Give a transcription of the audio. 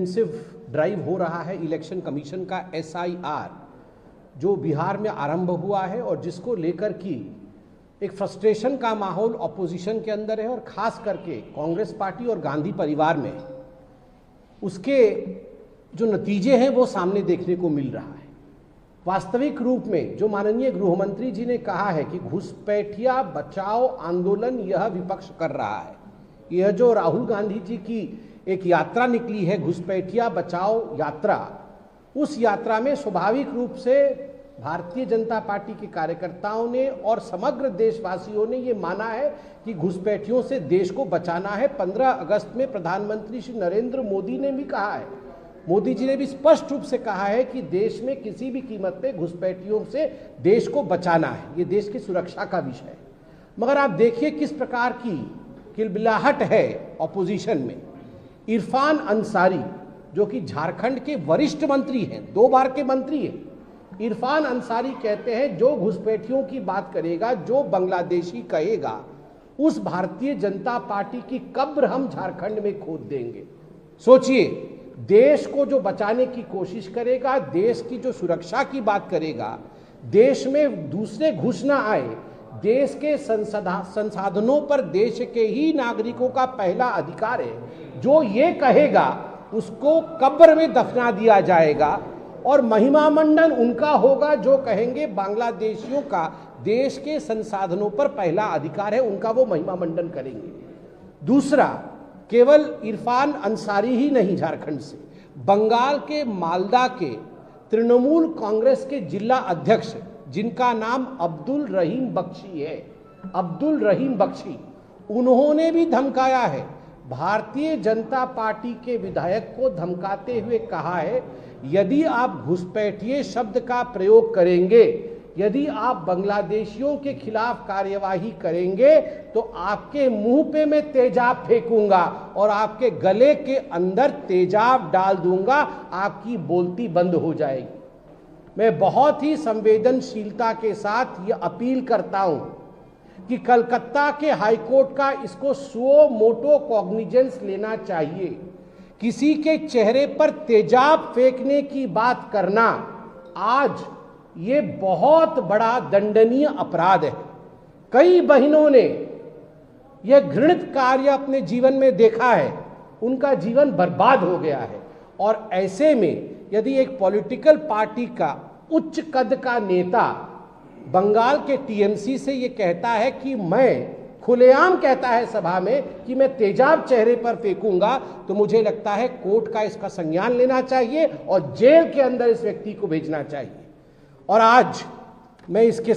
Intensive drive हो रहा है इलेक्शन कमीशन का SIR, जो बिहार में आरंभ हुआ है और जिसको लेकर की एक फ्रस्ट्रेशन का माहौल ऑपोजिशन के अंदर है और खास करके कांग्रेस पार्टी और गांधी परिवार में उसके जो नतीजे हैं वो सामने देखने को मिल रहा है। वास्तविक रूप में जो माननीय गृह मंत्री जी ने कहा है कि घुसपैठिया बचाओ आंदोलन यह विपक्ष कर रहा है, यह जो राहुल गांधी जी की एक यात्रा निकली है घुसपैठिया बचाओ यात्रा, उस यात्रा में स्वाभाविक रूप से भारतीय जनता पार्टी के कार्यकर्ताओं ने और समग्र देशवासियों ने ये माना है कि घुसपैठियों से देश को बचाना है। 15 अगस्त में प्रधानमंत्री श्री नरेंद्र मोदी ने भी कहा है, मोदी जी ने भी स्पष्ट रूप से कहा है कि देश में किसी भी कीमत पे घुसपैठियों से देश को बचाना है, ये देश की सुरक्षा का विषय है। मगर आप देखिए किस प्रकार की किलबिलाहट है ऑपोजिशन में। इरफान अंसारी जो कि झारखंड के वरिष्ठ मंत्री हैं, 2 बार के मंत्री हैं, इरफान अंसारी कहते हैं जो घुसपैठियों की बात करेगा, जो बांग्लादेशी कहेगा, उस भारतीय जनता पार्टी की कब्र हम झारखंड में खोद देंगे। सोचिए, देश को जो बचाने की कोशिश करेगा, देश की जो सुरक्षा की बात करेगा, देश में दूसरे घुस ना आए, देश के संसाधनों पर देश के ही नागरिकों का पहला अधिकार है, जो ये कहेगा उसको कब्र में दफना दिया जाएगा और महिमा मंडन उनका होगा जो कहेंगे बांग्लादेशियों का देश के संसाधनों पर पहला अधिकार है, उनका वो महिमा मंडन करेंगे। दूसरा, केवल इरफान अंसारी ही नहीं, झारखंड से बंगाल के मालदा के तृणमूल कांग्रेस के जिला अध्यक्ष जिनका नाम अब्दुल रहीम बख्शी है, अब्दुल रहीम बख्शी, उन्होंने भी धमकाया है, भारतीय जनता पार्टी के विधायक को धमकाते हुए कहा है यदि आप घुसपैठिए शब्द का प्रयोग करेंगे, यदि आप बांग्लादेशियों के खिलाफ कार्यवाही करेंगे तो आपके मुंह पे मैं तेजाब फेंकूंगा और आपके गले के अंदर तेजाब डाल दूंगा, आपकी बोलती बंद हो जाएगी। मैं बहुत ही संवेदनशीलता के साथ ये अपील करता हूं कि कलकत्ता के हाईकोर्ट का इसको सुओ मोटो कॉग्निजेंस लेना चाहिए। किसी के चेहरे पर तेजाब फेंकने की बात करना आज ये बहुत बड़ा दंडनीय अपराध है। कई बहनों ने यह घृणित कार्य अपने जीवन में देखा है, उनका जीवन बर्बाद हो गया है। और ऐसे में यदि एक पॉलिटिकल पार्टी का उच्च कद का नेता बंगाल के TMC से ये कहता है कि मैं खुलेआम कहता है सभा में कि मैं तेजाब चेहरे पर फेंकूंगा, तो मुझे लगता है कोर्ट का इसका संज्ञान लेना चाहिए और जेल के अंदर इस व्यक्ति को भेजना चाहिए। और आज मैं इसके